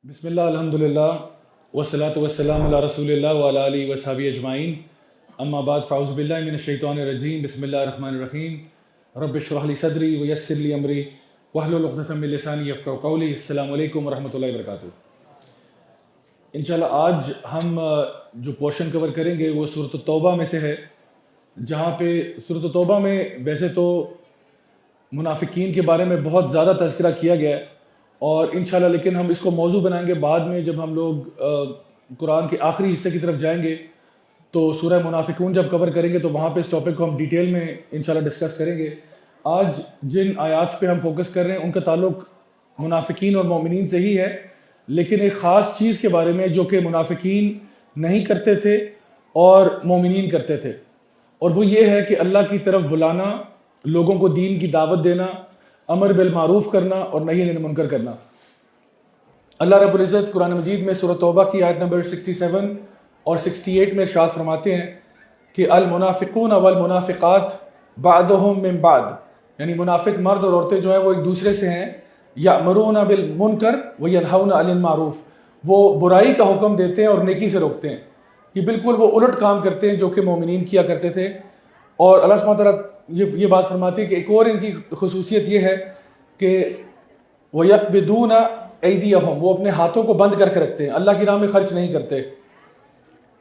بسم اللہ الحمد للہ والصلاۃ والسلام علی رسول اللہ وعلی آلہ وصحبہ اجمعین اما بعد فاعوذ باللہ من الشیطان الرجیم بسم اللہ الرحمن الرحیم رب اشرح لی صدری ویسر لی امری واحلل عقدۃ من لسانی یفقہوا قولی. السلام علیکم ورحمۃ اللہ وبرکاتہ. انشاءاللہ آج ہم جو پورشن کور کریں گے وہ سورۃ التوبہ میں سے ہے، جہاں پہ سورۃ التوبہ میں ویسے تو منافقین کے بارے میں بہت زیادہ تذکرہ کیا گیا ہے، اور انشاءاللہ لیکن ہم اس کو موضوع بنائیں گے بعد میں جب ہم لوگ قرآن کے آخری حصے کی طرف جائیں گے تو سورہ منافقون جب کور کریں گے تو وہاں پہ اس ٹاپک کو ہم ڈیٹیل میں انشاءاللہ ڈسکس کریں گے. آج جن آیات پہ ہم فوکس کر رہے ہیں ان کا تعلق منافقین اور مومنین سے ہی ہے، لیکن ایک خاص چیز کے بارے میں جو کہ منافقین نہیں کرتے تھے اور مومنین کرتے تھے، اور وہ یہ ہے کہ اللہ کی طرف بلانا، لوگوں کو دین کی دعوت دینا، امر بالمعروف کرنا اور نہی عن المنکر کرنا. اللہ رب العزت قرآن مجید میں سورۃ توبہ کی آیت نمبر 67 اور 68 میں ارشاد فرماتے ہیں کہ المنافقون والمنافقات بعضهم من بعض، یعنی منافق مرد اور عورتیں جو ہیں وہ ایک دوسرے سے ہیں. یأمرون بالمنکر وینہون عن المعروف، وہ برائی کا حکم دیتے ہیں اور نیکی سے روکتے ہیں. یہ بالکل وہ الٹ کام کرتے ہیں جو کہ مومنین کیا کرتے تھے. اور اللہ سبحانہ وتعالیٰ یہ بات فرماتی ہے کہ ایک اور ان کی خصوصیت یہ ہے کہ وَيَقْبِضُونَ أَيْدِيَهُمْ، وہ اپنے ہاتھوں کو بند کر کے رکھتے ہیں، اللہ کی راہ میں خرچ نہیں کرتے.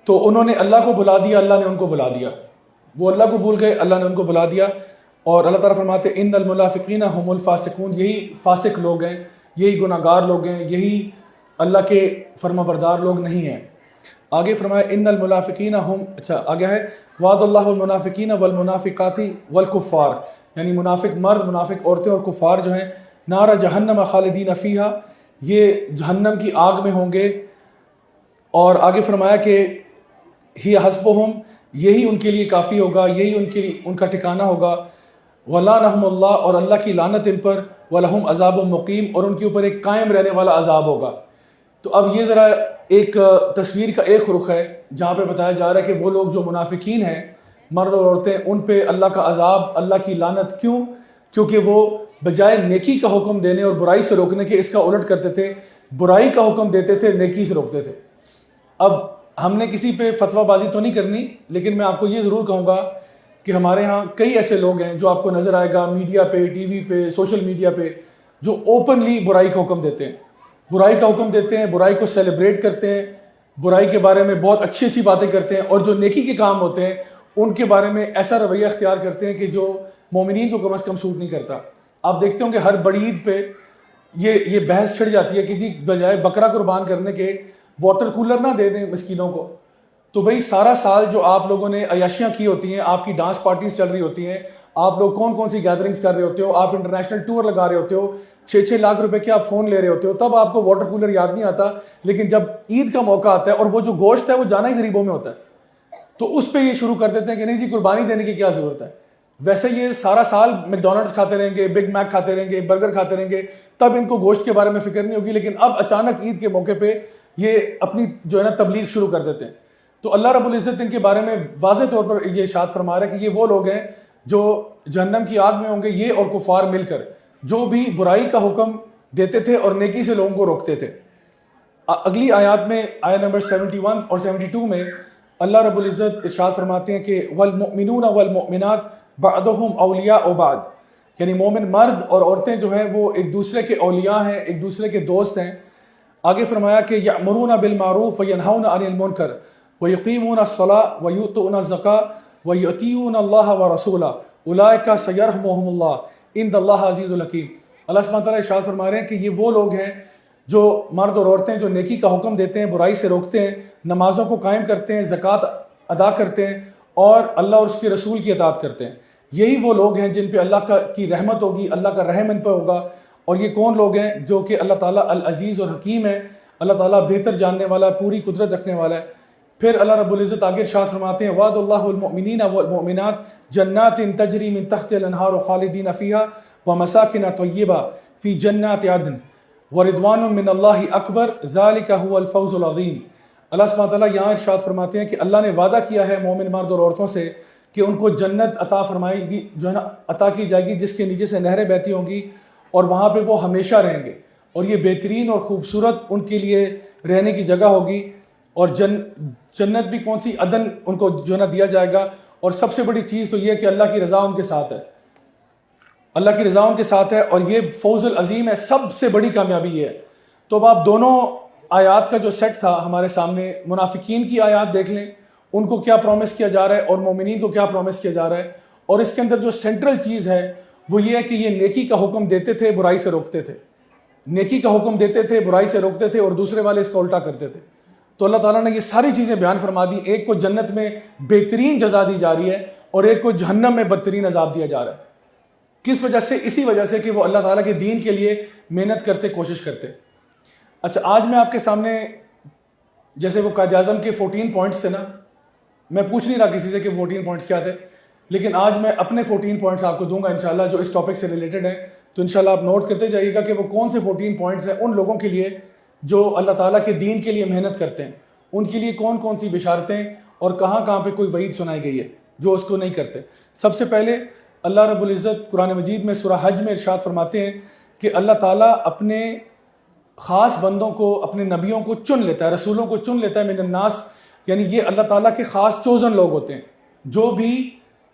تو انہوں نے اللہ کو بلا دیا، اللہ نے ان کو بلا دیا. وہ اللہ کو بھول گئے، اللہ نے ان کو بلا دیا. اور اللہ تعالیٰ فرماتے ہیں ان المنافقین هم الفاسقون، یہی فاسق لوگ ہیں، یہی گناہ گار لوگ ہیں، یہی اللہ کے فرما بردار لوگ نہیں ہیں. آگے فرمایا ان المنافقین آگے ہے وعد اللہ المنافقین والمنافقات والکفار، یعنی منافق مرد، منافق عورتیں اور کفار جو ہیں نار جہنم خالدین فیہا، یہ جہنم کی آگ میں ہوں گے. اور آگے فرمایا کہ ہی حسبہم، یہی ان کے لیے کافی ہوگا، یہی ان کا ٹھکانہ ہوگا. ولعنہم اللہ، اور اللہ کی لعنت ان پر. ولہم عذاب مقیم، اور ان کے اوپر ایک قائم رہنے والا عذاب ہوگا. تو اب یہ ذرا ایک تصویر کا ایک رخ ہے جہاں پہ بتایا جا رہا ہے کہ وہ لوگ جو منافقین ہیں، مرد اور عورتیں، ان پہ اللہ کا عذاب، اللہ کی لعنت. کیوں؟ کیونکہ وہ بجائے نیکی کا حکم دینے اور برائی سے روکنے کے اس کا الٹ کرتے تھے، برائی کا حکم دیتے تھے، نیکی سے روکتے تھے. اب ہم نے کسی پہ فتویٰ بازی تو نہیں کرنی، لیکن میں آپ کو یہ ضرور کہوں گا کہ ہمارے ہاں کئی ایسے لوگ ہیں جو آپ کو نظر آئے گا میڈیا پہ، ٹی وی پہ، سوشل میڈیا پہ، جو اوپنلی برائی کا حکم دیتے ہیں، برائی کا حکم دیتے ہیں، برائی کو سیلیبریٹ کرتے ہیں، برائی کے بارے میں بہت اچھی اچھی باتیں کرتے ہیں، اور جو نیکی کے کام ہوتے ہیں ان کے بارے میں ایسا رویہ اختیار کرتے ہیں کہ جو مومنین کو کم از کم سوٹ نہیں کرتا. آپ دیکھتے ہوں کہ ہر بڑی عید پہ یہ بحث چھڑ جاتی ہے کہ جی بجائے بکرا قربان کرنے کے واٹر کولر نہ دے دیں مسکینوں کو. تو بھئی سارا سال جو آپ لوگوں نے عیاشیاں کی ہوتی ہیں، آپ کی ڈانس پارٹیز چل رہی ہوتی ہیں، آپ لوگ کون سی گیدرنگز کر رہے ہوتے ہو، آپ انٹرنیشنل ٹور لگا رہے ہوتے ہو، 6 لاکھ روپے کے آپ فون لے رہے ہوتے ہو، تب آپ کو واٹر کولر یاد نہیں آتا. لیکن جب عید کا موقع آتا ہے اور وہ جو گوشت ہے وہ جانا ہی غریبوں میں ہوتا ہے، تو اس پہ یہ شروع کر دیتے ہیں کہ نہیں جی قربانی دینے کی کیا ضرورت ہے. ویسے یہ سارا سال میکڈونلڈس کھاتے رہیں گے، بگ میک کھاتے رہیں گے، برگر کھاتے رہیں گے، تب ان کو گوشت کے بارے میں فکر نہیں ہوگی. لیکن اب اچانک عید کے موقع پہ یہ اپنی جو ہے نا تبلیغ شروع کر دیتے ہیں. تو اللہ رب العزت ان کے بارے میں واضح طور پر یہ ارشاد فرما رہا ہے کہ یہ وہ لوگ ہیں جو جہنم کی آگ میں ہوں گے، یہ اور کفار مل کر، جو بھی برائی کا حکم دیتے تھے اور نیکی سے لوگوں کو روکتے تھے. اگلی آیات میں آیت نمبر 71 اور 72 میں اللہ رب العزت ارشاد فرماتے ہیں کہ والمؤمنون والمؤمنات بعضهم اولیاء بعض، یعنی مومن مرد اور عورتیں جو ہیں وہ ایک دوسرے کے اولیاء ہیں، ایک دوسرے کے دوست ہیں. آگے فرمایا کہ یأمرون بالمعروف وینہون عن المنکر ویقیمون الصلاۃ ویؤتون الزکاۃ ویطیعون اللہ ورسولہ اولئک سیرحمہم اللہ ان اللہ عزیز الحکیم. اللہ سبحانہ وتعالیٰ ارشاد فرما رہے ہیں کہ یہ وہ لوگ ہیں جو مرد اور عورتیں جو نیکی کا حکم دیتے ہیں، برائی سے روکتے ہیں، نمازوں کو قائم کرتے ہیں، زکوٰۃ ادا کرتے ہیں، اور اللہ اور اس کے رسول کی اطاعت کرتے ہیں. یہی وہ لوگ ہیں جن پہ اللہ کی رحمت ہوگی، اللہ کا رحم ان پہ ہوگا. اور یہ کون لوگ ہیں؟ جو کہ اللہ تعالیٰ العزیز اور حکیم ہے، اللہ تعالیٰ بہتر جاننے والا، پوری قدرت رکھنے والا ہے. پھر اللہ رب العزت آگے ارشاد فرماتے ہیں وعد اللہ المؤمنین والمؤمنات جنات تجری من تحت الانہار خالدین فیہا ومساکن طیبہ فی جنات عدن ورضوان من اللہ اکبر ذالک هو الفوز العظیم. اللہ سبحانہ تعالیٰ یہاں ارشاد فرماتے ہیں کہ اللہ نے وعدہ کیا ہے مومن مرد اور عورتوں سے کہ ان کو جنت عطا فرمائے گی، جو ہے نا عطا کی جائے گی، جس کے نیچے سے نہریں بہتی ہوں گی، اور وہاں پہ وہ ہمیشہ رہیں گے. اور یہ بہترین اور خوبصورت ان کے لیے رہنے کی جگہ ہوگی، اور جنت بھی کون سی، عدن ان کو جو نا دیا جائے گا۔ اور سب سے بڑی چیز تو یہ ہے کہ اللہ کی رضا ان کے ساتھ ہے، اللہ کی رضا ان کے ساتھ ہے، اور یہ فوز العظیم ہے، سب سے بڑی کامیابی یہ ہے۔ تو اب آپ دونوں آیات کا جو سیٹ تھا ہمارے سامنے، منافقین کی آیات دیکھ لیں، ان کو کیا پرومس کیا جا رہا ہے اور مومنین کو کیا پرومس کیا جا رہا ہے، اور اس کے اندر جو سینٹرل چیز ہے وہ یہ ہے کہ یہ نیکی کا حکم دیتے تھے، برائی سے روکتے تھے، نیکی کا حکم دیتے تھے، برائی سے روکتے تھے، اور دوسرے والے اس کا الٹا کرتے تھے۔ تو اللہ تعالیٰ نے یہ ساری چیزیں بیان فرما دی، ایک کو جنت میں بہترین جزا دی جا رہی ہے اور ایک کو جہنم میں بدترین عذاب دیا جا رہا ہے۔ کس وجہ سے؟ اسی وجہ سے کہ وہ اللہ تعالیٰ کے دین کے لیے محنت کرتے، کوشش کرتے۔ اچھا، آج میں آپ کے سامنے، جیسے وہ قائد اعظم کے 14 پوائنٹس تھے نا، میں پوچھ نہیں رہا کسی سے کہ 14 پوائنٹس کیا تھے، لیکن آج میں اپنے 14 پوائنٹس آپ کو دوں گا انشاءاللہ، جو اس ٹاپک سے ریلیٹڈ ہیں۔ تو انشاءاللہ آپ نوٹ کرتے جائیے گا کہ وہ کون سے 14 پوائنٹس ہیں ان لوگوں کے لیے جو اللہ تعالیٰ کے دین کے لیے محنت کرتے ہیں، ان کے لیے کون کون سی بشارتیں اور کہاں کہاں پہ کوئی وعید سنائی گئی ہے جو اس کو نہیں کرتے۔ سب سے پہلے اللہ رب العزت قرآن مجید میں سورہ حج میں ارشاد فرماتے ہیں کہ اللہ تعالیٰ اپنے خاص بندوں کو، اپنے نبیوں کو چن لیتا ہے، رسولوں کو چن لیتا ہے، من الناس، یعنی یہ اللہ تعالیٰ کے خاص چوزن لوگ ہوتے ہیں جو بھی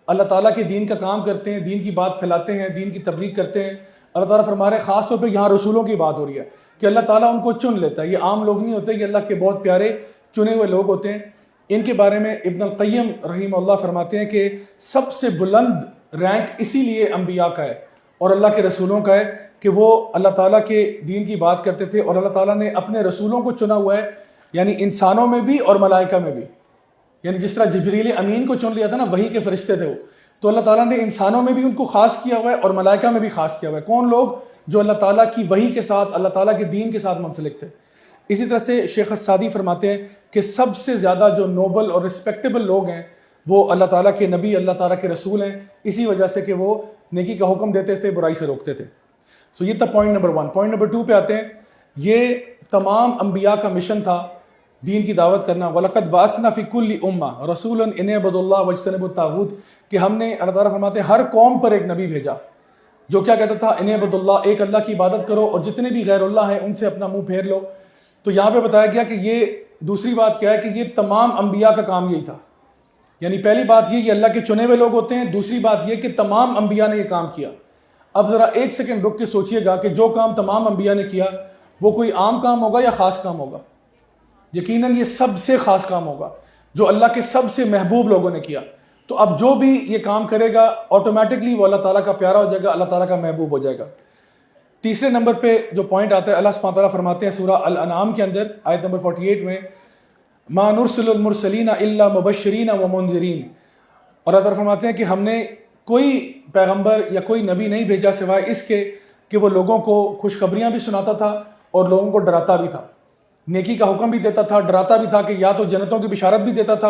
اللہ تعالیٰ کے دین کا کام کرتے ہیں، دین کی بات پھیلاتے ہیں، دین کی تبلیغ کرتے ہیں۔ اللہ تعالیٰ فرما رہے ہیں، خاص طور پہ یہاں رسولوں کی بات ہو رہی ہے کہ اللہ تعالیٰ ان کو چن لیتا ہے، یہ عام لوگ نہیں ہوتے، یہ اللہ کے بہت پیارے چنے ہوئے لوگ ہوتے ہیں۔ ان کے بارے میں ابن القیم رحمہ اللہ فرماتے ہیں کہ سب سے بلند رینک اسی لیے انبیاء کا ہے اور اللہ کے رسولوں کا ہے کہ وہ اللہ تعالیٰ کے دین کی بات کرتے تھے، اور اللہ تعالیٰ نے اپنے رسولوں کو چنا ہوا ہے، یعنی انسانوں میں بھی اور ملائکہ میں بھی، یعنی جس طرح جبریل امین کو چن لیا تھا نا، وہی کے فرشتے تھے وہ، تو اللہ تعالیٰ نے انسانوں میں بھی ان کو خاص کیا ہوا ہے اور ملائکہ میں بھی خاص کیا ہوا ہے۔ کون لوگ؟ جو اللہ تعالیٰ کی وحی کے ساتھ، اللہ تعالیٰ کے دین کے ساتھ منسلک تھے۔ اسی طرح سے شیخ السعدی فرماتے ہیں کہ سب سے زیادہ جو نوبل اور رسپیکٹیبل لوگ ہیں وہ اللہ تعالیٰ کے نبی، اللہ تعالیٰ کے رسول ہیں، اسی وجہ سے کہ وہ نیکی کا حکم دیتے تھے، برائی سے روکتے تھے۔ سو یہ تھا پوائنٹ نمبر 1۔ پوائنٹ نمبر 2 پہ آتے ہیں، یہ تمام انبیاء کا مشن تھا دین کی دعوت کرنا۔ وَلَقَدْ بَعَثْنَا فِي كُلِّ أُمَّةٍ رَسُولًا أَنِ اعْبُدُوا اللَّهَ وَاجْتَنِبُوا الطَّاغُوتَ، کہ ہم نے، اللہ تعالیٰ فرماتے ہیں، ہر قوم پر ایک نبی بھیجا جو کیا کہتا تھا، اِنِ اعْبُدُوا اللَّهَ، ایک اللہ کی عبادت کرو اور جتنے بھی غیر اللہ ہیں ان سے اپنا منہ پھیر لو۔ تو یہاں پہ بتایا گیا کہ یہ دوسری بات کیا ہے کہ یہ تمام انبیاء کا کام یہی تھا، یعنی پہلی بات یہ اللہ کے چنے ہوئے لوگ ہوتے ہیں، دوسری بات یہ کہ تمام انبیاء نے یہ کام کیا۔ اب ذرا ایک سیکنڈ رک کے سوچئے گا کہ جو کام تمام انبیاء نے کیا وہ کوئی عام کام ہوگا یا خاص کام ہوگا؟ یقیناً یہ سب سے خاص کام ہوگا جو اللہ کے سب سے محبوب لوگوں نے کیا۔ تو اب جو بھی یہ کام کرے گا آٹومیٹکلی وہ اللہ تعالیٰ کا پیارا ہو جائے گا، اللہ تعالیٰ کا محبوب ہو جائے گا۔ تیسرے نمبر پہ جو پوائنٹ آتا ہے، اللہ سبحانہ تعالیٰ فرماتے ہیں سورہ الانعام کے اندر آیت نمبر 48 میں، مَا نُرْسِلُ الْمُرْسَلِينَ إِلَّا مُبَشِّرِينَ وَمُنذِرِينَ، اور اللہ تعالیٰ فرماتے ہیں کہ ہم نے کوئی پیغمبر یا کوئی نبی نہیں بھیجا سوائے اس کے کہ وہ لوگوں کو خوشخبریاں بھی سناتا تھا اور لوگوں کو ڈراتا بھی تھا، نیکی کا حکم بھی دیتا تھا، ڈراتا بھی تھا کہ یا تو جنتوں کی بشارت بھی دیتا تھا،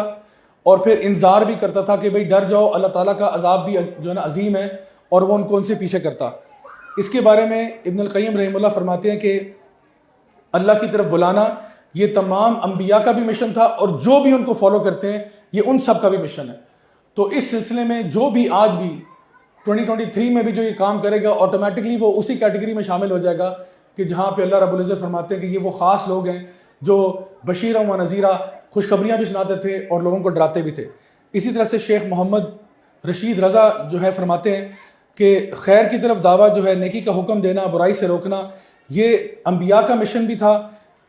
اور پھر انذار بھی کرتا تھا کہ بھئی ڈر جاؤ، اللہ تعالیٰ کا عذاب بھی جو ہے نا عظیم ہے، اور وہ ان کو ان سے پیچھے کرتا۔ اس کے بارے میں ابن القیم رحمہ اللہ فرماتے ہیں کہ اللہ کی طرف بلانا یہ تمام انبیاء کا بھی مشن تھا، اور جو بھی ان کو فالو کرتے ہیں یہ ان سب کا بھی مشن ہے۔ تو اس سلسلے میں جو بھی آج بھی 2023 میں بھی جو یہ کام کرے گا آٹومیٹکلی وہ اسی کیٹیگری میں شامل ہو جائے گا کہ جہاں پہ اللہ رب العزت فرماتے ہیں کہ یہ وہ خاص لوگ ہیں جو بشیرہ و نذیرہ، خوشخبریاں بھی سناتے تھے اور لوگوں کو ڈراتے بھی تھے۔ اسی طرح سے شیخ محمد رشید رضا جو ہے فرماتے ہیں کہ خیر کی طرف دعویٰ جو ہے، نیکی کا حکم دینا، برائی سے روکنا، یہ انبیاء کا مشن بھی تھا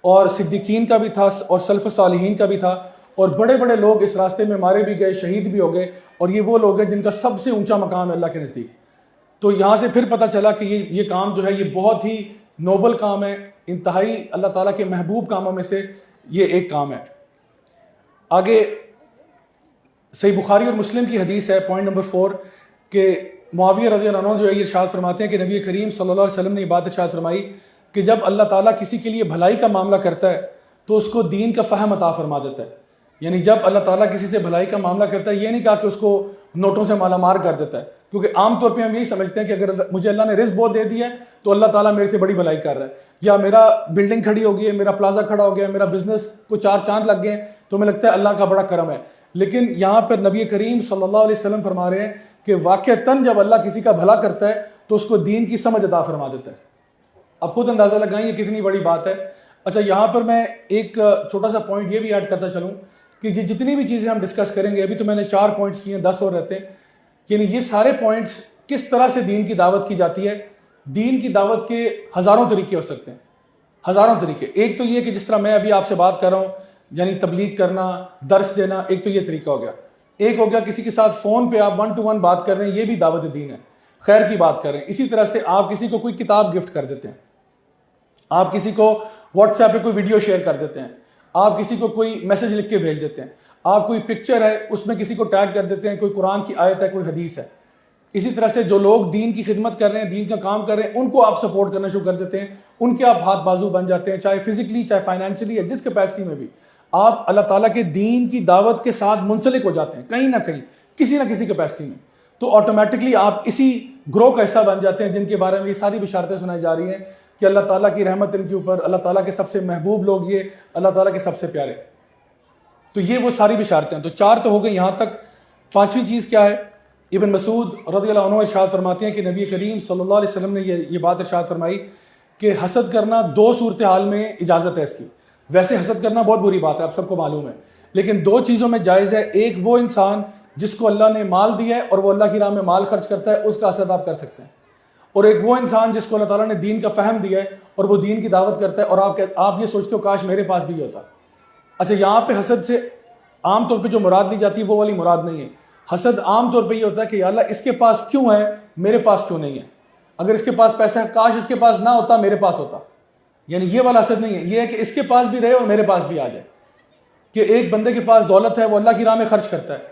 اور صدیقین کا بھی تھا اور سلف صالحین کا بھی تھا، اور بڑے بڑے لوگ اس راستے میں مارے بھی گئے، شہید بھی ہو گئے، اور یہ وہ لوگ ہیں جن کا سب سے اونچا مقام ہے اللہ کے نزدیک۔ تو یہاں سے پھر پتہ چلا کہ یہ کام جو ہے یہ بہت ہی نوبل کام ہے، انتہائی اللہ تعالیٰ کے محبوب کاموں میں سے یہ ایک کام ہے۔ آگے صحیح بخاری اور مسلم کی حدیث ہے، پوائنٹ نمبر 4، کہ معاویہ رضی اللہ عنہ جو ہے یہ ارشاد فرماتے ہیں کہ نبی کریم صلی اللہ علیہ وسلم نے یہ بات ارشاد فرمائی کہ جب اللہ تعالیٰ کسی کے لیے بھلائی کا معاملہ کرتا ہے تو اس کو دین کا فہم عطا فرما دیتا ہے۔ یعنی جب اللہ تعالیٰ کسی سے بھلائی کا معاملہ کرتا ہے، یہ نہیں کہا کہ اس کو نوٹوں سے مالا مار کر دیتا ہے، کیونکہ عام طور پہ ہم یہی سمجھتے ہیں کہ اگر مجھے اللہ نے رزق بہت دے دیا ہے تو اللہ تعالیٰ میرے سے بڑی بھلائی کر رہا ہے، یا میرا بلڈنگ کھڑی ہو گئی ہے، میرا پلازا کھڑا ہو گیا، میرا بزنس کو 4 چاند لگ گئے تو ہمیں لگتا ہے اللہ کا بڑا کرم ہے۔ لیکن یہاں پر نبی کریم صلی اللہ علیہ وسلم فرما رہے ہیں کہ واقعتاً جب اللہ کسی کا بھلا کرتا ہے تو اس کو دین کی سمجھ عطا فرما دیتا ہے۔ اب خود اندازہ لگائیں یہ کتنی بڑی بات ہے۔ اچھا یہاں پر میں ایک چھوٹا سا پوائنٹ یہ بھی ایڈ کرتا چلوں کہ جتنی بھی چیزیں ہم ڈسکس کریں گے، ابھی تو میں نے 4 پوائنٹس کیے ہیں، 10 اور رہتے ہیں، یعنی یہ سارے پوائنٹس کس طرح سے دین کی دعوت کی جاتی ہے۔ دین کی دعوت کے ہزاروں طریقے ہو سکتے ہیں، ہزاروں طریقے۔ ایک تو یہ کہ جس طرح میں ابھی آپ سے بات کر رہا ہوں، یعنی تبلیغ کرنا، درس دینا، ایک تو یہ طریقہ ہو گیا۔ ایک ہو گیا کسی کے ساتھ فون پہ آپ 1 to 1 بات کر رہے ہیں، یہ بھی دعوت دین ہے، خیر کی بات کر رہے ہیں۔ اسی طرح سے آپ کسی کو کوئی کتاب گفٹ کر دیتے ہیں، آپ کسی کو واٹس ایپ پہ کوئی ویڈیو شیئر کر دیتے ہیں، آپ کسی کو کوئی میسج لکھ کے بھیج دیتے ہیں، آپ کوئی پکچر ہے اس میں کسی کو ٹیگ کر دیتے ہیں، کوئی قرآن کی آیت ہے، کوئی حدیث ہے۔ اسی طرح سے جو لوگ دین کی خدمت کر رہے ہیں، دین کا کام کر رہے ہیں، ان کو آپ سپورٹ کرنا شروع کر دیتے ہیں، ان کے آپ ہاتھ بازو بن جاتے ہیں، چاہے فزیکلی چاہے فائنینشلی یا جس کیپیسٹی میں بھی آپ اللہ تعالیٰ کے دین کی دعوت کے ساتھ منسلک ہو جاتے ہیں، کہیں نہ کہیں کسی نہ کسی کیپیسٹی میں، تو آٹومیٹکلی آپ اسی گروہ کا حصہ بن جاتے ہیں جن کے بارے میں یہ ساری بشارتیں سنائی جا رہی ہیں کہ اللہ تعالیٰ کی رحمت ان کے اوپر، اللہ تعالیٰ کے سب سے محبوب لوگ یہ، اللہ تعالیٰ کے سب سے پیارے۔ تو یہ وہ ساری بشارتیں ہیں۔ تو 4 تو ہو گئی یہاں تک۔ 5ویں چیز کیا ہے؟ ابن مسعود رضی اللہ عنہ ارشاد فرماتے ہیں کہ نبی کریم صلی اللہ علیہ وسلم نے یہ بات ارشاد فرمائی کہ حسد کرنا 2 صورتحال میں اجازت ہے اس کی۔ ویسے حسد کرنا بہت بری بات ہے، آپ سب کو معلوم ہے، لیکن 2 چیزوں میں جائز ہے۔ ایک وہ انسان جس کو اللہ نے مال دیا ہے اور وہ اللہ کی راہ میں مال خرچ کرتا ہے، اس کا حسد آپ کر سکتے ہیں، اور ایک وہ انسان جس کو اللہ تعالیٰ نے دین کا فہم دیا ہے اور وہ دین کی دعوت کرتا ہے اور آپ یہ سوچتے ہو کاش میرے پاس بھی یہ ہوتا۔ اچھا یہاں پہ حسد سے عام طور پہ جو مراد لی جاتی ہے وہ والی مراد نہیں ہے۔ حسد عام طور پہ یہ ہوتا ہے کہ یا اللہ اس کے پاس کیوں ہے، میرے پاس کیوں نہیں ہے، اگر اس کے پاس پیسہ ہے کاش اس کے پاس نہ ہوتا میرے پاس ہوتا۔ یعنی یہ والا حسد نہیں ہے، یہ ہے کہ اس کے پاس بھی رہے اور میرے پاس بھی آ جائے۔ کہ ایک بندے کے پاس دولت ہے، وہ اللہ کی راہ میں خرچ کرتا ہے،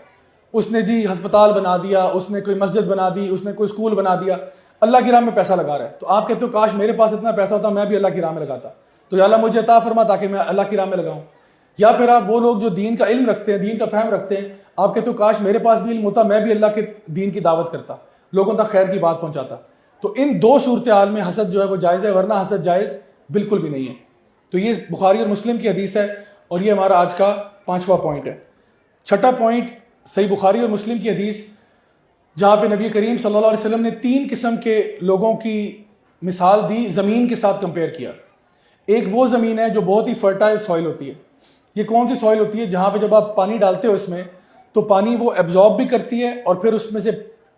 اس نے جی ہسپتال بنا دیا، اس نے کوئی مسجد بنا دی، اس نے کوئی اسکول بنا دیا، اللہ کی راہ میں پیسہ لگا رہا ہے، تو آپ کہتے ہو کاش میرے پاس اتنا پیسہ ہوتا میں بھی اللہ کی راہ میں لگاتا، تو یا اللہ مجھے عطا فرما تاکہ میں اللہ کی راہ میں لگاؤں۔ یا پھر آپ وہ لوگ جو دین کا علم رکھتے ہیں، دین کا فہم رکھتے ہیں، آپ کہتے ہو کاش میرے پاس بھی علم ہوتا، میں بھی اللہ کے دین کی دعوت کرتا، لوگوں تک خیر کی بات پہنچاتا۔ تو ان 2 صورتحال میں حسد جو ہے وہ جائز ہے، ورنہ حسد جائز بالکل بھی نہیں ہے۔ تو یہ بخاری اور مسلم کی حدیث ہے اور یہ ہمارا آج کا 5واں پوائنٹ ہے۔ 6واں پوائنٹ صحیح بخاری اور مسلم کی حدیث، جہاں پہ نبی کریم صلی اللہ علیہ وسلم نے 3 قسم کے لوگوں کی مثال دی، زمین کے ساتھ کمپیئر کیا۔ ایک وہ زمین ہے جو بہت ہی فرٹائل سوئل ہوتی ہے۔ یہ کون سی سوئل ہوتی ہے؟ جہاں پہ جب آپ پانی ڈالتے ہو اس میں تو پانی وہ ایبزارب بھی کرتی ہے، اور پھر اس میں سے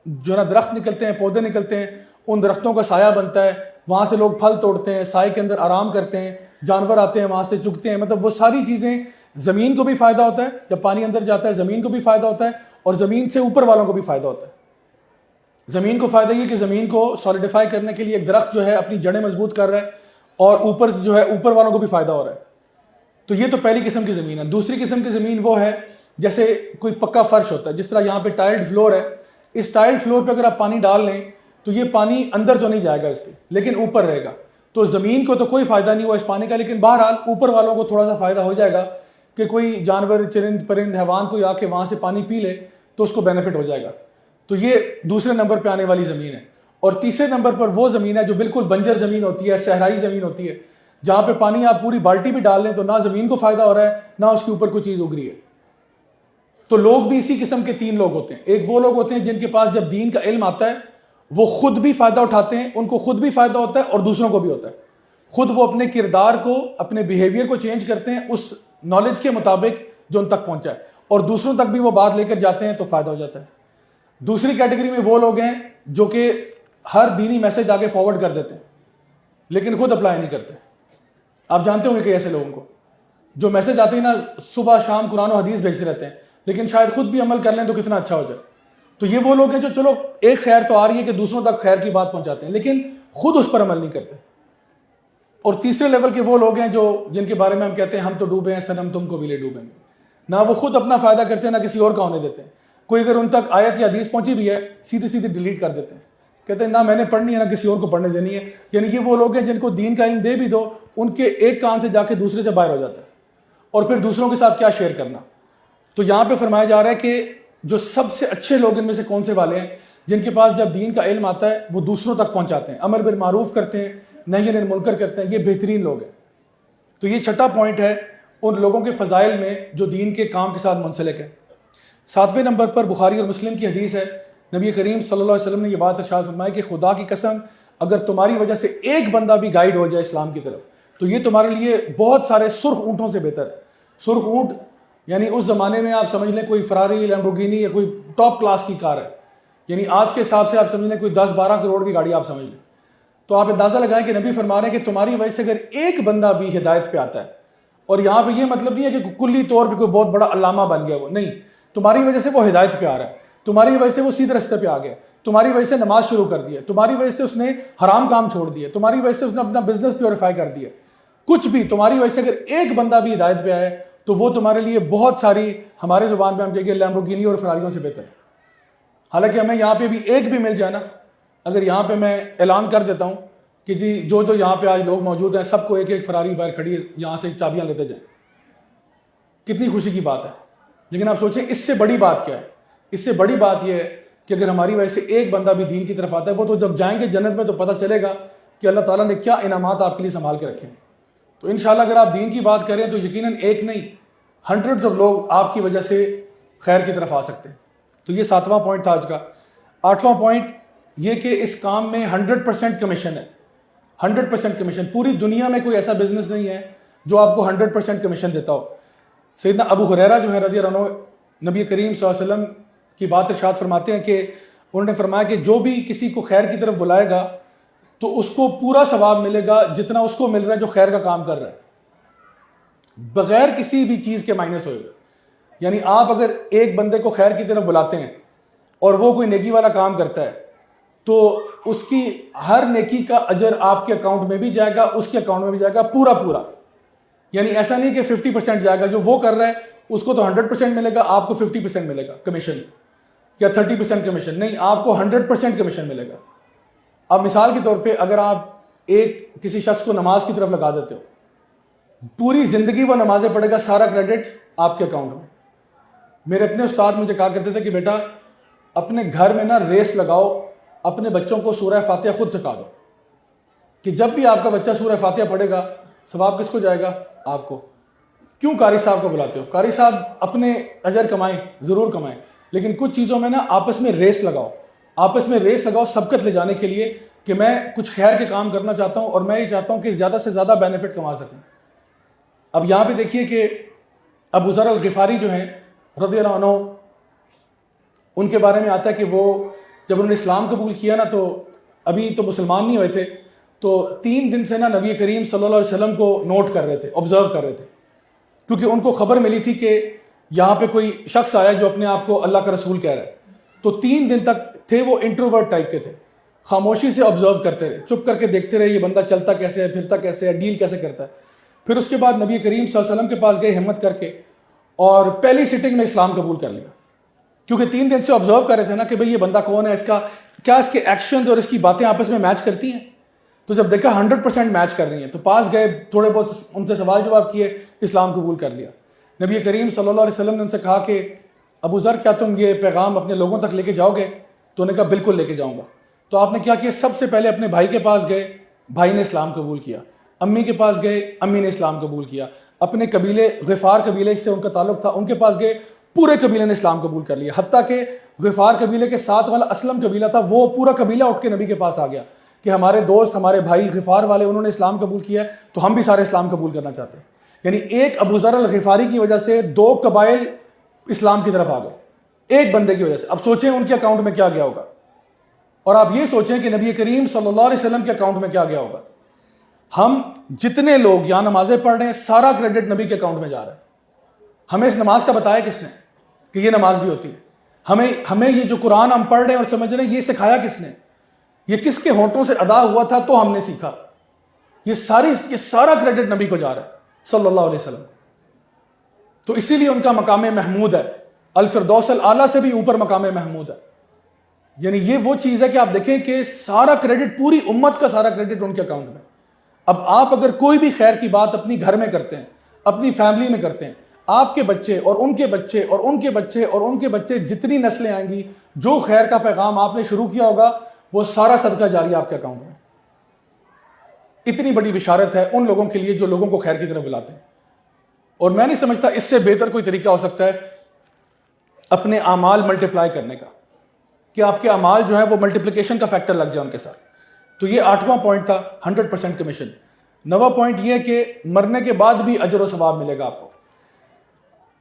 جو نا درخت نکلتے ہیں، پودے نکلتے ہیں، ان درختوں کا سایہ بنتا ہے، وہاں سے لوگ پھل توڑتے ہیں، سائے کے اندر آرام کرتے ہیں، جانور آتے ہیں وہاں سے چگتے ہیں، مطلب وہ ساری چیزیں، زمین کو بھی فائدہ ہوتا ہے جب پانی اندر جاتا ہے، زمین کو بھی فائدہ ہوتا ہے اور زمین سے اوپر والوں کو بھی فائدہ ہوتا ہے۔ زمین کو فائدہ یہ کہ زمین کو سالیڈیفائی کرنے کے لیے ایک درخت جو ہے اپنی جڑیں مضبوط کر رہا ہے، اور اوپر جو ہے اوپر والوں کو بھی فائدہ ہو رہا ہے۔ تو یہ تو پہلی قسم کی زمین ہے۔ دوسری قسم کی زمین وہ ہے جیسے کوئی پکا فرش ہوتا ہے، جس طرح یہاں پہ ٹائلڈ فلور ہے، اس ٹائلڈ فلور پہ اگر آپ پانی ڈال لیں تو یہ پانی اندر تو نہیں جائے گا اس کے، لیکن اوپر رہے گا، تو زمین کو تو کوئی فائدہ نہیں ہوا اس پانی کا، لیکن بہرحال اوپر والوں کو تھوڑا سا فائدہ ہو جائے گا کہ کوئی جانور، چرند پرند، حیوان کوئی آ کے وہاں سے پانی پی لے تو اس کو بینیفٹ ہو جائے گا۔ تو یہ دوسرے نمبر پہ آنے والی زمین ہے۔ اور تیسرے نمبر پر وہ زمین ہے جو بالکل بنجر زمین ہوتی ہے، صحرائی زمین ہوتی ہے، جہاں پہ پانی آپ پوری بالٹی بھی ڈال لیں تو نہ زمین کو فائدہ ہو رہا ہے نہ اس کے اوپر کوئی چیز اگ رہی ہے۔ تو لوگ بھی اسی قسم کے 3 لوگ ہوتے ہیں۔ ایک وہ لوگ ہوتے ہیں جن کے پاس جب دین کا علم آتا ہے وہ خود بھی فائدہ اٹھاتے ہیں، ان کو خود بھی فائدہ ہوتا ہے اور دوسروں کو بھی ہوتا ہے، خود وہ اپنے کردار کو، اپنے بیہیویئر کو چینج کرتے ہیں اس نالج کے مطابق جو ان تک پہنچا ہے، اور دوسروں تک بھی وہ بات لے کر جاتے ہیں تو فائدہ ہو جاتا ہے۔ دوسری کیٹیگری میں وہ لوگ ہیں جو کہ ہر دینی میسج آگے فارورڈ کر دیتے ہیں لیکن خود اپلائی نہیں کرتے۔ آپ جانتے ہوں گے کہ ایسے لوگوں کو جو میسج آتے ہیں نا، صبح شام قرآن و حدیث بھیجتے رہتے ہیں لیکن شاید خود بھی عمل کر لیں تو کتنا اچھا ہو جائے۔ تو یہ وہ لوگ ہیں جو چلو ایک خیر تو آ رہی ہے کہ دوسروں تک خیر کی بات پہنچاتے ہیں لیکن خود اس پر عمل نہیں کرتے۔ اور تیسرے لیول کے وہ لوگ ہیں جن کے بارے میں ہم کہتے ہیں ہم تو ڈوبے ہیں صنم تم کو بھی لے ڈوبیں گے، نہ وہ خود اپنا فائدہ کرتے ہیں نہ کسی اور کا ہونے دیتے ہیں۔ کوئی اگر ان تک آیت یا حدیث پہنچی بھی ہے سیدھے سیدھے ڈیلیٹ کر دیتے ہیں، کہتے ہیں نہ میں نے پڑھنی ہے نہ کسی اور کو پڑھنے دینی ہے۔ یعنی یہ وہ لوگ ہیں جن کو دین کا علم دے بھی دو، ان کے ایک کان سے جا کے دوسرے سے باہر ہو جاتا ہے، اور پھر دوسروں کے ساتھ کیا شیئر کرنا۔ تو یہاں پہ فرمایا جا رہا ہے کہ جو سب سے اچھے لوگ ان میں سے کون سے والے ہیں؟ جن کے پاس جب دین کا علم آتا ہے وہ دوسروں تک پہنچاتے ہیں، امر بالمعروف کرتے ہیں، نہی عن المنکر کرتے ہیں، یہ بہترین لوگ ہیں۔ تو یہ 6واں پوائنٹ ہے ان لوگوں کے فضائل میں جو دین کے کام کے ساتھ منسلک ہے۔ 7ویں نمبر پر بخاری اور مسلم کی حدیث ہے، نبی کریم صلی اللہ علیہ وسلم نے یہ بات ارشاد فرمائی کہ خدا کی قسم اگر تمہاری وجہ سے ایک بندہ بھی گائیڈ ہو جائے اسلام کی طرف تو یہ تمہارے لیے بہت سارے سرخ اونٹوں سے بہتر ہے. سرخ اونٹ یعنی اس زمانے میں آپ سمجھ لیں کوئی فراری لیمبورگینی یا کوئی ٹاپ کلاس کی کار ہے, یعنی آج کے حساب سے آپ سمجھ لیں کوئی 10-12 کروڑ کی گاڑی آپ سمجھ لیں. تو آپ اندازہ لگائیں کہ نبی فرما رہے ہیں کہ تمہاری وجہ سے اگر ایک بندہ بھی ہدایت پہ آتا ہے, اور یہاں پہ یہ مطلب نہیں ہے کہ کلی طور پہ کوئی بہت بڑا علامہ بن گیا, وہ نہیں, تمہاری وجہ سے وہ ہدایت پہ آ رہا ہے, تمہاری وجہ سے وہ سیدھے راستے پہ آ گیا, تمہاری وجہ سے نماز شروع کر دی ہے, تمہاری وجہ سے اس نے حرام کام چھوڑ دیا, تمہاری وجہ سے اس نے اپنا بزنس پیوریفائی کر دیا, کچھ بھی تمہاری وجہ سے اگر ایک بندہ بھی ہدایت پہ آئے تو وہ تمہارے لیے بہت ساری, ہمارے زبان پہ ہم کہیں گے لیمبورگینی اور فراریوں سے بہتر ہے. حالانکہ ہمیں یہاں پہ بھی ایک بھی مل جائے نا, اگر یہاں پہ میں اعلان کر دیتا ہوں کہ جی جو یہاں پہ آج لوگ موجود ہیں سب کو ایک ایک فراری باہر کھڑی ہے, یہاں سے چابیاں لیتے جائیں, کتنی خوشی کی بات ہے. لیکن آپ سوچیں اس سے بڑی بات کیا ہے؟ اس سے بڑی بات یہ ہے کہ اگر ہماری وجہ سے ایک بندہ بھی دین کی طرف آتا ہے, وہ تو جب جائیں گے جنت میں تو پتہ چلے گا کہ اللہ تعالیٰ نے کیا انعامات آپ کے لیے سنبھال کے رکھے ہیں. تو انشاءاللہ اگر آپ دین کی بات کریں تو یقیناً ایک نہیں ہنڈریڈز آف لوگ آپ کی وجہ سے خیر کی طرف آ سکتے ہیں. تو یہ 7واں پوائنٹ تھا آج کا. 8واں پوائنٹ یہ کہ اس کام میں 100% کمیشن ہے. 100% کمیشن. پوری دنیا میں کوئی ایسا بزنس نہیں ہے جو آپ کو 100% کمیشن دیتا ہو. سیدنا ابو ہریرہ جو ہے رضی اللہ عنہ, نبی کریم صلی اللہ علیہ وسلم کی بات ارشاد فرماتے ہیں کہ انہوں نے فرمایا کہ جو بھی کسی کو خیر کی طرف بلائے گا تو اس کو پورا ثواب ملے گا جتنا اس کو مل رہا ہے جو خیر کا کام کر رہا ہے, بغیر کسی بھی چیز کے مائنس ہوئے. یعنی آپ اگر ایک بندے کو خیر کی طرف بلاتے ہیں اور وہ کوئی نیکی والا کام کرتا ہے تو اس کی ہر نیکی کا اجر آپ کے اکاؤنٹ میں بھی جائے گا, اس کے اکاؤنٹ میں بھی جائے گا پورا پورا. یعنی ایسا نہیں کہ 50% جائے گا, جو وہ کر رہا ہے اس کو تو 100% ملے گا, آپ کو 50% ملے گا کمیشن, یا 30% کمیشن, نہیں, آپ کو 100% کمیشن ملے گا. اب مثال کے طور پہ اگر آپ ایک کسی شخص کو نماز کی طرف لگا دیتے ہو, پوری زندگی وہ نمازیں پڑھے گا, سارا کریڈٹ آپ کے اکاؤنٹ میں. میرے اپنے استاد مجھے کہا کرتے تھے کہ بیٹا اپنے گھر میں نا ریس لگاؤ, اپنے بچوں کو سورہ فاتحہ خود سکھا دو کہ جب بھی آپ کا بچہ سورہ فاتحہ پڑھے گا ثواب کس کو جائے گا؟ آپ کو. کیوں قاری صاحب کو بلاتے ہو؟ قاری صاحب اپنے اجر کمائیں, ضرور کمائیں, لیکن کچھ چیزوں میں نا آپس میں ریس لگاؤ, آپس میں ریس لگاؤ سبقت لے جانے کے لیے کہ میں کچھ خیر کے کام کرنا چاہتا ہوں اور میں یہ چاہتا ہوں کہ زیادہ سے زیادہ بینیفٹ کما سکوں. اب یہاں پہ دیکھیے کہ ابو ذر الغفاری جو ہیں رضی اللہ عنہ, ان کے بارے میں آتا ہے کہ وہ جب انہوں نے اسلام قبول کیا نا تو ابھی تو مسلمان نہیں ہوئے تھے, تو 3 دن سے نا نبی کریم صلی اللہ علیہ وسلم کو نوٹ کر رہے تھے, آبزرو کر رہے تھے, کیونکہ ان کو خبر ملی تھی کہ یہاں پہ کوئی شخص آیا جو اپنے آپ کو اللہ کا رسول کہہ رہا ہے. تو 3 دن تک تھے وہ انٹروورٹ ٹائپ کے تھے, خاموشی سے آبزرو کرتے رہے, چپ کر کے دیکھتے رہے یہ بندہ چلتا کیسے ہے, پھرتا کیسے ہے, ڈیل کیسے کرتا ہے. پھر اس کے بعد نبی کریم صلی اللہ علیہ وسلم کے پاس گئے ہمت کر کے, اور پہلی سٹنگ میں اسلام قبول کر لیا, کیونکہ 3 دن سے آبزرو کر رہے تھے نا کہ بھئی یہ بندہ کون ہے, اس کا کیا, اس کے ایکشنز اور اس کی باتیں آپس میں میچ کرتی ہیں. تو جب دیکھا 100% میچ کر رہی ہیں تو پاس گئے, تھوڑے بہت ان سے سوال جواب کیے, اسلام قبول کر لیا. نبی کریم صلی اللہ علیہ وسلم نے ان سے کہا کہ ابو ذر کیا تم یہ پیغام اپنے لوگوں تک لے کے جاؤ گے؟ تو انہوں نے کہا بالکل لے کے جاؤں گا. تو آپ نے کیا کیا؟ سب سے پہلے اپنے بھائی کے پاس گئے, بھائی نے اسلام قبول کیا. امی کے پاس گئے, امی نے اسلام قبول کیا. اپنے قبیلے غفار قبیلے سے ان کا تعلق تھا, ان کے پاس گئے, پورے قبیلے نے اسلام قبول کر لیا. حتیٰ کہ غفار قبیلے کے ساتھ والا اسلم قبیلہ تھا, وہ پورا قبیلہ اٹھ کے نبی کے پاس آ گیا کہ ہمارے دوست, ہمارے بھائی غفار والے, انہوں نے اسلام قبول کیا ہے تو ہم بھی سارے اسلام قبول کرنا چاہتے ہیں. یعنی ایک ابو ذر الغفاری کی وجہ سے 2 قبائل اسلام کی طرف آ گئے, ایک بندے کی وجہ سے. اب سوچیں ان کے اکاؤنٹ میں کیا گیا ہوگا, اور آپ یہ سوچیں کہ نبی کریم صلی اللہ علیہ وسلم کے اکاؤنٹ میں کیا گیا ہوگا. ہم جتنے لوگ یہاں نمازیں پڑھ رہے ہیں سارا کریڈٹ نبی کے اکاؤنٹ میں جا رہا ہے. ہمیں اس نماز کا بتایا کس نے کہ یہ نماز بھی ہوتی ہے؟ ہمیں یہ جو قرآن ہم پڑھ رہے ہیں اور سمجھ رہے ہیں یہ سکھایا کس نے؟ یہ کس کے ہونٹوں سے ادا ہوا تھا تو ہم نے سیکھا. یہ سارا کریڈٹ نبی کو جا رہا ہے صلی اللہ علیہ وسلم. تو اسی لیے ان کا مقام محمود ہے, الفردوس الاعلیٰ سے بھی اوپر مقام محمود ہے. یعنی یہ وہ چیز ہے کہ آپ دیکھیں کہ سارا کریڈٹ, پوری امت کا سارا کریڈٹ ان کے اکاؤنٹ میں. اب آپ اگر کوئی بھی خیر کی بات اپنی گھر میں کرتے ہیں, اپنی فیملی میں کرتے ہیں, آپ کے بچے اور ان کے بچے اور ان کے بچے اور ان کے بچے, جتنی نسلیں آئیں گی, جو خیر کا پیغام آپ نے شروع کیا ہوگا وہ سارا صدقہ جاری آپ کے اکاؤنٹ میں. اتنی بڑی بشارت ہے ان لوگوں کے لیے جو لوگوں کو خیر کی طرف بلاتے ہیں. اور میں نہیں سمجھتا اس سے بہتر کوئی طریقہ ہو سکتا ہے اپنے اعمال ملٹیپلائی کرنے کا, کہ آپ کے اعمال جو ہیں وہ ملٹیپلیکیشن کا فیکٹر لگ جائے ان کے ساتھ. تو یہ 8واں پوائنٹ تھا 100% کمیشن. 9واں پوائنٹ یہ ہے کہ مرنے کے بعد بھی اجر و ثواب ملے گا آپ کو.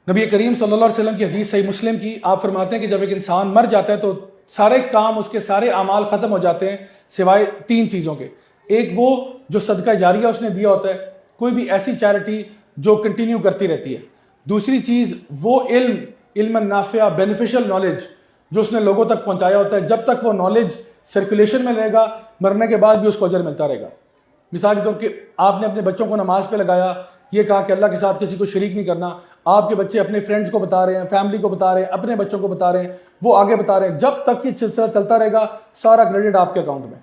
نبی کریم صلی اللہ علیہ وسلم کی حدیث صحیح مسلم کی، آپ فرماتے ہیں کہ جب ایک انسان مر جاتا ہے تو سارے کام، اس کے سارے اعمال ختم ہو جاتے ہیں سوائے 3 چیزوں کے. ایک وہ جو صدقہ جاریہ اس نے دیا ہوتا ہے، کوئی بھی ایسی چیریٹی جو کنٹینیو کرتی رہتی ہے. دوسری چیز وہ علم نافع، بینیفیشل نالج جو اس نے لوگوں تک پہنچایا ہوتا ہے. جب تک وہ نالج سرکولیشن میں رہے گا، مرنے کے بعد بھی اس کو اجر ملتا رہے گا. مثال کے طور پہ آپ نے اپنے بچوں کو نماز پہ لگایا، یہ کہا کہ اللہ کے ساتھ کسی کو شریک نہیں کرنا. آپ کے بچے اپنے فرینڈز کو بتا رہے ہیں، فیملی کو بتا رہے ہیں، اپنے بچوں کو بتا رہے ہیں، وہ آگے بتا رہے ہیں. جب تک یہ سلسلہ چلتا رہے گا، سارا کریڈٹ آپ کے اکاؤنٹ میں.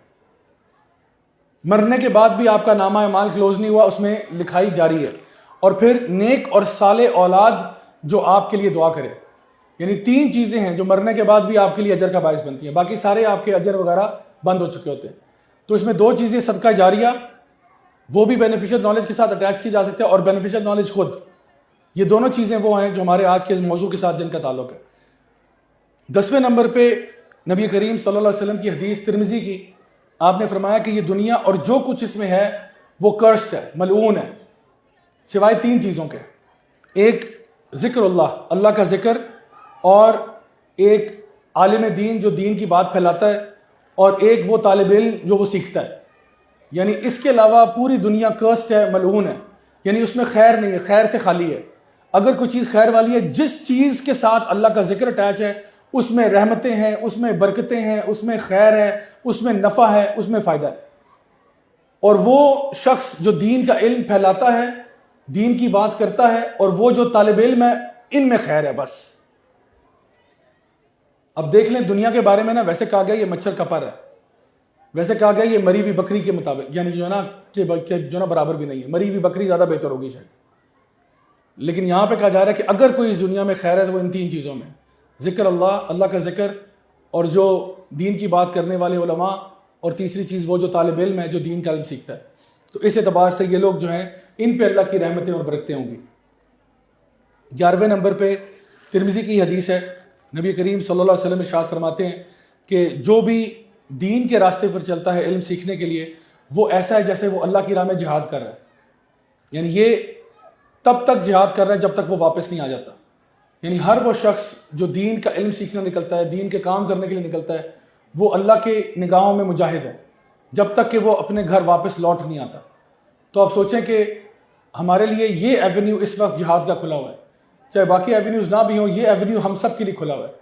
مرنے کے بعد بھی آپ کا نامہ اعمال کلوز نہیں ہوا، اس میں لکھائی جاری ہے. اور پھر نیک اور صالح اولاد جو آپ کے لیے دعا کرے. یعنی 3 چیزیں ہیں جو مرنے کے بعد بھی آپ کے لیے اجر کا باعث بنتی ہیں. باقی سارے آپ کے اجر وغیرہ بند ہو چکے ہوتے ہیں. تو اس میں 2 چیزیں، صدقہ جاریہ وہ بھی بینیفیشل نالج کے ساتھ اٹیچ کی جا سکتے ہیں، اور بینیفیشل نالج خود. یہ دونوں چیزیں وہ ہیں جو ہمارے آج کے اس موضوع کے ساتھ جن کا تعلق ہے. 10ویں نمبر پہ نبی کریم صلی اللہ علیہ وسلم کی حدیث ترمذی کی، آپ نے فرمایا کہ یہ دنیا اور جو کچھ اس میں ہے وہ کرسڈ ہے، ملعون ہے، سوائے 3 چیزوں کے. ایک ذکر اللہ کا ذکر، اور ایک عالم دین جو دین کی بات پھیلاتا ہے، اور ایک وہ طالب علم جو وہ سیکھتا ہے. یعنی اس کے علاوہ پوری دنیا کرسڈ ہے، ملعون ہے. یعنی اس میں خیر نہیں ہے، خیر سے خالی ہے. اگر کوئی چیز خیر والی ہے، جس چیز کے ساتھ اللہ کا ذکر اٹیچ ہے، اس میں رحمتیں ہیں، اس میں برکتیں ہیں، اس میں خیر ہے، اس میں نفع ہے، اس میں فائدہ ہے. اور وہ شخص جو دین کا علم پھیلاتا ہے، دین کی بات کرتا ہے، اور وہ جو طالب علم ہے، ان میں خیر ہے بس. اب دیکھ لیں دنیا کے بارے میں نا، ویسے کہا گیا یہ مچھر کا پر ہے، ویسے کہا گیا یہ مری ہوئی بکری کے مطابق، یعنی جو ہے نا برابر بھی نہیں ہے، مری ہوئی بکری زیادہ بہتر ہوگی شاید. لیکن یہاں پہ کہا جا رہا ہے کہ اگر کوئی اس دنیا میں خیر ہے تو وہ ان 3 چیزوں میں، ذکر اللہ کا ذکر، اور جو دین کی بات کرنے والے علماء، اور تیسری چیز وہ جو طالب علم ہے جو دین کا علم سیکھتا ہے. تو اس اعتبار سے یہ لوگ جو ہیں ان پہ اللہ کی رحمتیں اور برکتیں ہوں گی. 11ویں نمبر پہ ترمذی کی حدیث ہے، نبی کریم صلی اللہ علیہ وسلم ارشاد فرماتے ہیں کہ جو بھی دین کے راستے پر چلتا ہے علم سیکھنے کے لیے، وہ ایسا ہے جیسے وہ اللہ کی راہ میں جہاد کر رہا ہے. یعنی یہ تب تک جہاد کر رہا ہے جب تک وہ واپس نہیں آ جاتا. یعنی ہر وہ شخص جو دین کا علم سیکھنے نکلتا ہے، دین کے کام کرنے کے لیے نکلتا ہے، وہ اللہ کے نگاہوں میں مجاہد ہے جب تک کہ وہ اپنے گھر واپس لوٹ نہیں آتا. تو آپ سوچیں کہ ہمارے لیے یہ ایونیو اس وقت جہاد کا کھلا ہوا ہے. چاہے باقی ایونیوز نہ بھی ہوں، یہ ایونیو ہم سب کے لیے کھلا ہوا ہے.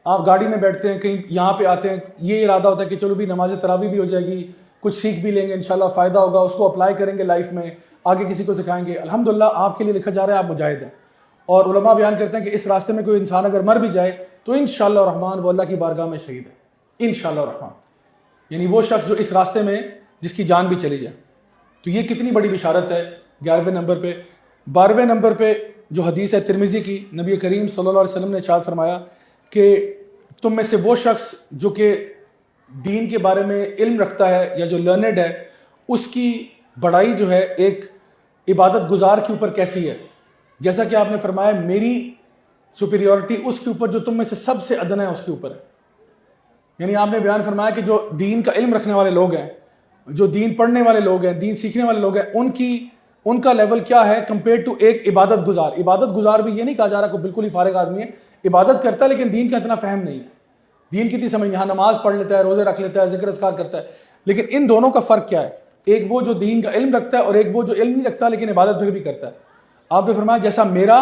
آپ گاڑی میں بیٹھتے ہیں، کہیں یہاں پہ آتے ہیں، یہ ارادہ ہوتا ہے کہ چلو بھی نماز تراویح بھی ہو جائے گی، کچھ سیکھ بھی لیں گے، انشاءاللہ فائدہ ہوگا، اس کو اپلائی کریں گے لائف میں، آگے کسی کو سکھائیں گے. الحمدللہ آپ کے لیے لکھا جا رہا ہے آپ مجاہد ہیں. اور علماء بیان کرتے ہیں کہ اس راستے میں کوئی انسان اگر مر بھی جائے تو انشاءاللہ الرحمن وہ اللہ کی بارگاہ میں شہید ہے، انشاءاللہ الرحمن. یعنی وہ شخص جو اس راستے میں جس کی جان بھی چلی جائے. تو یہ کتنی بڑی بشارت ہے. 11ویں نمبر پہ 12ویں نمبر پہ جو حدیث ہے ترمذی کی، نبی کریم صلی اللہ علیہ وسلم نے ارشاد فرمایا کہ تم میں سے وہ شخص جو کہ دین کے بارے میں علم رکھتا ہے یا جو لرنڈ ہے، اس کی بڑائی جو ہے ایک عبادت گزار کے اوپر کیسی ہے. جیسا کہ آپ نے فرمایا میری سپیریورٹی اس کے اوپر جو تم میں سے سب سے ادنا ہے اس کے اوپر ہے. یعنی آپ نے بیان فرمایا کہ جو دین کا علم رکھنے والے لوگ ہیں، جو دین پڑھنے والے لوگ ہیں، دین سیکھنے والے لوگ ہیں، ان کا لیول کیا ہے کمپیئر ٹو ایک عبادت گزار. عبادت گزار بھی یہ نہیں کہا جا رہا کہ بالکل ہی فارغ آدمی ہے، عبادت کرتا ہے لیکن دین کا اتنا فہم نہیں ہے، دین کی اتنی سمجھ نہیں. ہاں نماز پڑھ لیتا ہے، روزے رکھ لیتا ہے، ذکر اذکار کرتا ہے، لیکن ان دونوں کا فرق کیا ہے؟ ایک وہ جو دین کا علم رکھتا ہے، اور ایک وہ جو علم نہیں رکھتا لیکن عبادت پھر بھی کرتا ہے. آپ نے فرمایا جیسا میرا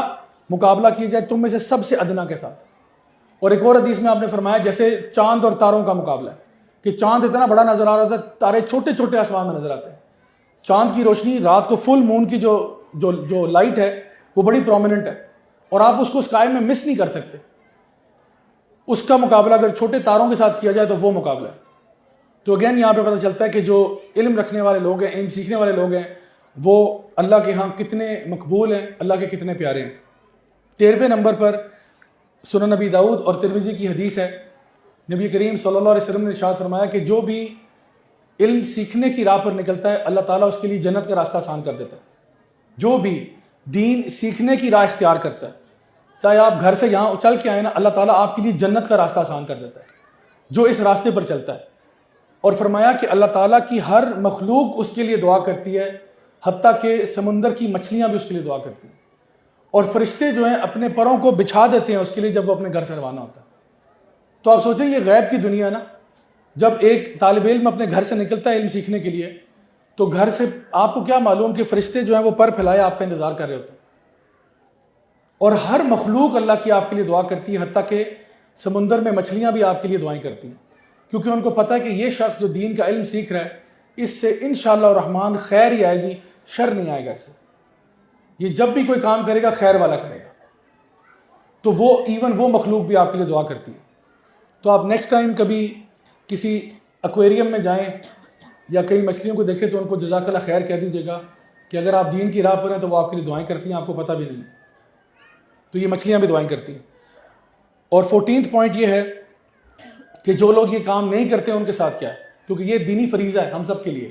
مقابلہ کیا جائے تم میں سے سب سے ادنا کے ساتھ. اور ایک اور حدیث میں آپ نے فرمایا جیسے چاند اور تاروں کا مقابلہ ہے، کہ چاند اتنا بڑا نظر آ رہا تھا، تارے چھوٹے چھوٹے آسمان میں نظر آتے ہیں. چاند کی روشنی رات کو فل مون کی جو لائٹ ہے وہ بڑی پرومیننٹ ہے، اور آپ اس کو اسکائی میں مس نہیں کر سکتے. اس کا مقابلہ اگر چھوٹے تاروں کے ساتھ کیا جائے تو وہ مقابلہ ہے. تو اگین یہاں پہ پتہ چلتا ہے کہ جو علم رکھنے والے لوگ ہیں، علم سیکھنے والے لوگ ہیں، وہ اللہ کے ہاں کتنے مقبول ہیں، اللہ کے کتنے پیارے ہیں. 13ویں نمبر پر سنن نبی داؤد اور ترمذی کی حدیث ہے، نبی کریم صلی اللہ علیہ وسلم نے ارشاد فرمایا کہ جو بھی علم سیکھنے کی راہ پر نکلتا ہے اللہ تعالیٰ اس کے لیے جنت کا راستہ آسان کر دیتا ہے. جو بھی دین سیکھنے کی راہ اختیار کرتا ہے، چاہے آپ گھر سے یہاں چل کے آئے نا، اللہ تعالیٰ آپ کے لیے جنت کا راستہ آسان کر دیتا ہے جو اس راستے پر چلتا ہے. اور فرمایا کہ اللہ تعالیٰ کی ہر مخلوق اس کے لیے دعا کرتی ہے، حتیٰ کہ سمندر کی مچھلیاں بھی اس کے لیے دعا کرتی ہیں، اور فرشتے جو ہیں اپنے پروں کو بچھا دیتے ہیں اس کے لیے جب وہ اپنے گھر سے روانہ ہوتا ہے۔ تو آپ سوچیں یہ غیب کی دنیا نا، جب ایک طالب علم اپنے گھر سے نکلتا ہے علم سیکھنے کے لیے، تو گھر سے آپ کو کیا معلوم کہ فرشتے جو ہیں وہ پر پھیلائے آپ کا انتظار کر رہے ہوتے ہیں، اور ہر مخلوق اللہ کی آپ کے لیے دعا کرتی ہے، حتیٰ کہ سمندر میں مچھلیاں بھی آپ کے لیے دعائیں کرتی ہیں، کیونکہ ان کو پتہ ہے کہ یہ شخص جو دین کا علم سیکھ رہا ہے اس سے انشاءاللہ الرحمن خیر ہی آئے گی، شر نہیں آئے گا اس سے، یہ جب بھی کوئی کام کرے گا خیر والا کرے گا، تو وہ ایون وہ مخلوق بھی آپ کے لیے دعا کرتی ہے۔ تو آپ نیکسٹ ٹائم کبھی کسی ایکویریم میں جائیں یا کئی مچھلیوں کو دیکھیں تو ان کو جزاک اللہ خیر کہہ دیجیے گا کہ اگر آپ دین کی راہ پر ہیں تو وہ آپ کے لیے دعائیں کرتی ہیں، آپ کو پتہ بھی نہیں ہے، تو یہ مچھلیاں بھی دعائیں کرتی ہیں۔ اور 14th پوائنٹ یہ ہے کہ جو لوگ یہ کام نہیں کرتے ان کے ساتھ کیا ہے، کیونکہ یہ دینی فریضہ ہے ہم سب کے لیے،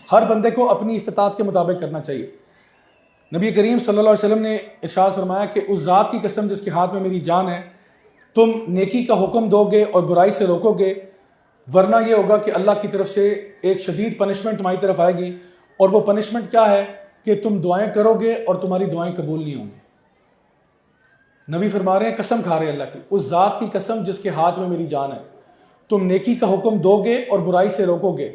ہر بندے کو اپنی استطاعت کے مطابق کرنا چاہیے۔ نبی کریم صلی اللہ علیہ وسلم نے ارشاد فرمایا کہ اس ذات کی قسم جس کے ہاتھ میں میری جان ہے، تم نیکی کا حکم دو گے اور برائی سے روکو گے، ورنہ یہ ہوگا کہ اللہ کی طرف سے ایک شدید پنشمنٹ تمہاری طرف آئے گی، اور وہ پنشمنٹ کیا ہے کہ تم دعائیں کرو گے اور تمہاری دعائیں قبول نہیں ہوں گی۔ نبی فرما رہے ہیں، قسم کھا رہے ہیں اللہ کی، اس ذات کی قسم جس کے ہاتھ میں میری جان ہے، تم نیکی کا حکم دو گے اور برائی سے روکو گے،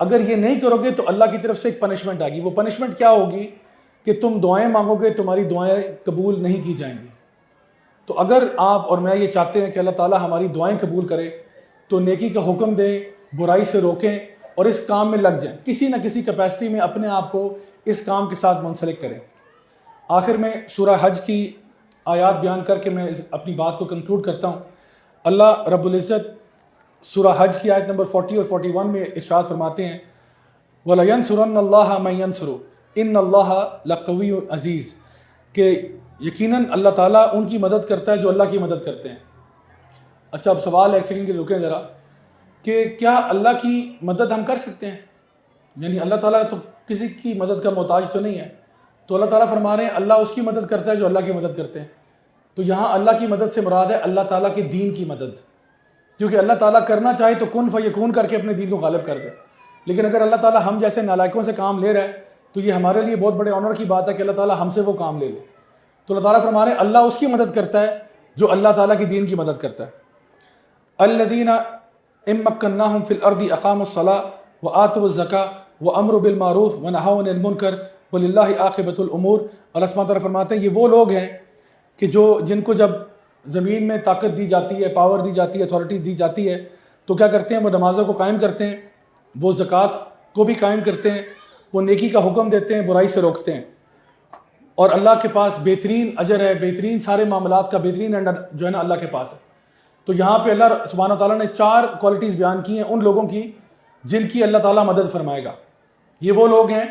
اگر یہ نہیں کرو گے تو اللہ کی طرف سے ایک پنشمنٹ آئے گی۔ وہ پنشمنٹ کیا ہوگی کہ تم دعائیں مانگو گے، تمہاری دعائیں قبول نہیں کی جائیں گی۔ تو اگر آپ اور میں یہ چاہتے ہیں کہ اللہ تعالیٰ ہماری دعائیں قبول کرے تو نیکی کا حکم دیں، برائی سے روکیں اور اس کام میں لگ جائیں، کسی نہ کسی کیپیسٹی میں اپنے آپ کو اس کام کے ساتھ منسلک کریں۔ آخر میں سورہ حج کی آیات بیان کر کے میں اپنی بات کو کنکلوڈ کرتا ہوں۔ اللہ رب العزت سورہ حج کی آیت نمبر 40 اور 41 میں ارشاد فرماتے ہیں، وَلَيَنْصُرَنَّ اللَّهَ مَن يَنْصُرُهُ إِنَّ اللَّهَ لَقَوِيٌّ عزیز، کہ یقیناً اللہ تعالیٰ ان کی مدد کرتا ہے جو اللہ کی مدد کرتے ہیں۔ اچھا اب سوال ہے، ایک سیکنڈ کے رکیں ذرا، کہ کیا اللہ کی مدد ہم کر سکتے ہیں؟ یعنی اللہ تعالیٰ تو کسی کی مدد کا محتاج تو نہیں ہے، تو اللہ تعالیٰ فرما رہے ہیں اللہ اس کی مدد کرتا ہے جو اللہ کی مدد کرتے ہیں۔ تو یہاں اللہ کی مدد سے مراد ہے اللہ تعالیٰ کے دین کی مدد، کیونکہ اللہ تعالیٰ کرنا چاہے تو کن فیکون کر کے اپنے دین کو غالب کر دے، لیکن اگر اللہ تعالیٰ ہم جیسے نالائقوں سے کام لے رہا ہے تو یہ ہمارے لیے بہت بڑے آنر کی بات ہے کہ اللہ تعالیٰ ہم سے وہ کام لے لے۔ تو اللہ تعالیٰ فرما رہے ہیں اللہ اس کی مدد کرتا ہے جو اللہ تعالیٰ کی دین کی مدد کرتا ہے۔ الذین ان مکناہم فی الارض اقاموا الصلاۃ وآتوا الزکاۃ وامروا بالمعروف ونہوا عن المنکر وللہ عاقبۃ الامور۔ اللہ سبحانہ وتعالیٰ فرماتے ہیں یہ وہ لوگ ہیں کہ جن کو جب زمین میں طاقت دی جاتی ہے، پاور دی جاتی ہے، اتھارٹی دی جاتی ہے، تو کیا کرتے ہیں؟ وہ نمازوں کو قائم کرتے ہیں، وہ زکوٰۃ کو بھی قائم کرتے ہیں، وہ نیکی کا حکم دیتے ہیں، برائی سے روکتے ہیں، اور اللہ کے پاس بہترین اجر ہے، بہترین سارے معاملات کا بہترین اینڈ جو ہے نا اللہ کے پاس ہے۔ تو یہاں پہ اللہ سبحانہ تعالیٰ نے 4 کوالٹیز بیان کی ہیں ان لوگوں کی جن کی اللہ تعالیٰ مدد فرمائے گا۔ یہ وہ لوگ ہیں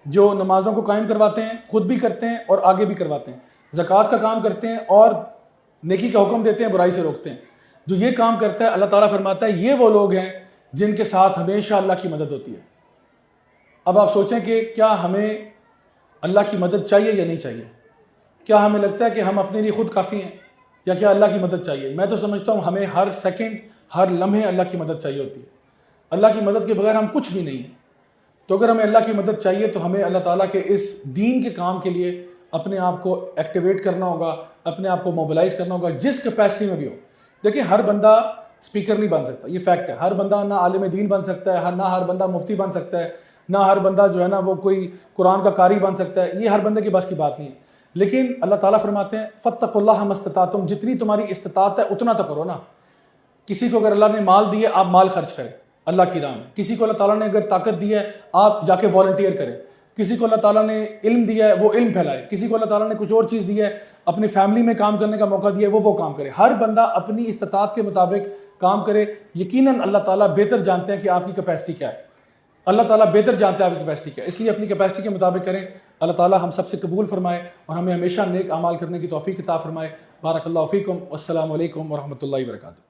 جو نمازوں کو قائم کرواتے ہیں، خود بھی کرتے ہیں اور آگے بھی کرواتے ہیں، زکوٰۃ کا کام کرتے ہیں اور نیکی کا حکم دیتے ہیں، برائی سے روکتے ہیں۔ جو یہ کام کرتا ہے اللہ تعالیٰ فرماتا ہے یہ وہ لوگ ہیں جن کے ساتھ ہمیشہ اللہ کی مدد ہوتی ہے۔ اب آپ سوچیں کہ کیا ہمیں اللہ کی مدد چاہیے یا نہیں چاہیے؟ کیا ہمیں لگتا ہے کہ ہم اپنے لیے خود کافی ہیں یا کیا اللہ کی مدد چاہیے؟ میں تو سمجھتا ہوں ہمیں ہر سیکنڈ، ہر لمحے اللہ کی مدد چاہیے ہوتی ہے۔ اللہ کی مدد کے بغیر ہم کچھ بھی نہیں ہیں۔ تو اگر ہمیں اللہ کی مدد چاہیے تو ہمیں اللہ تعالیٰ کے اس دین کے کام کے لیے اپنے آپ کو ایکٹیویٹ کرنا ہوگا، اپنے آپ کو موبلائز کرنا ہوگا جس کیپیسٹی میں بھی ہو۔ دیکھیں ہر بندہ سپیکر نہیں بن سکتا، یہ فیکٹ ہے۔ ہر بندہ نہ عالم دین بن سکتا ہے، نہ ہر بندہ مفتی بن سکتا ہے، نہ ہر بندہ جو ہے نا وہ کوئی قرآن کا قاری بن سکتا ہے، یہ ہر بندے کے بس کی بات نہیں ہے۔ لیکن اللہ تعالیٰ فرماتے ہیں فاتقوا اللہ ما استطعتم، جتنی تمہاری استطاعت ہے اتنا تو کرو نا۔ کسی کو اگر اللہ نے مال دی ہے آپ مال خرچ کریں اللہ کی راہ میں، کسی کو اللہ تعالیٰ نے اگر طاقت دی ہے آپ جا کے والنٹیئر کریں، کسی کو اللہ تعالیٰ نے علم دیا ہے وہ علم پھیلائے، کسی کو اللہ تعالیٰ نے کچھ اور چیز دی ہے اپنی فیملی میں کام کرنے کا موقع دیا ہے وہ کام کرے۔ ہر بندہ اپنی استطاعت کے مطابق کام کرے۔ یقیناً اللہ تعالیٰ بہتر جانتے ہیں کہ آپ کی کیپیسٹی کیا ہے، اللہ تعالیٰ بہتر جانتا ہے آپ کی کیپیسٹی کیا ہے، اس لیے اپنی کیپیسٹی کے مطابق کریں۔ اللہ تعالیٰ ہم سب سے قبول فرمائے اور ہمیں ہمیشہ نیک اعمال کرنے کی توفیق عطا فرمائے۔ بارک اللہ فیکم، والسلام علیکم ورحمۃ اللہ وبرکاتہ۔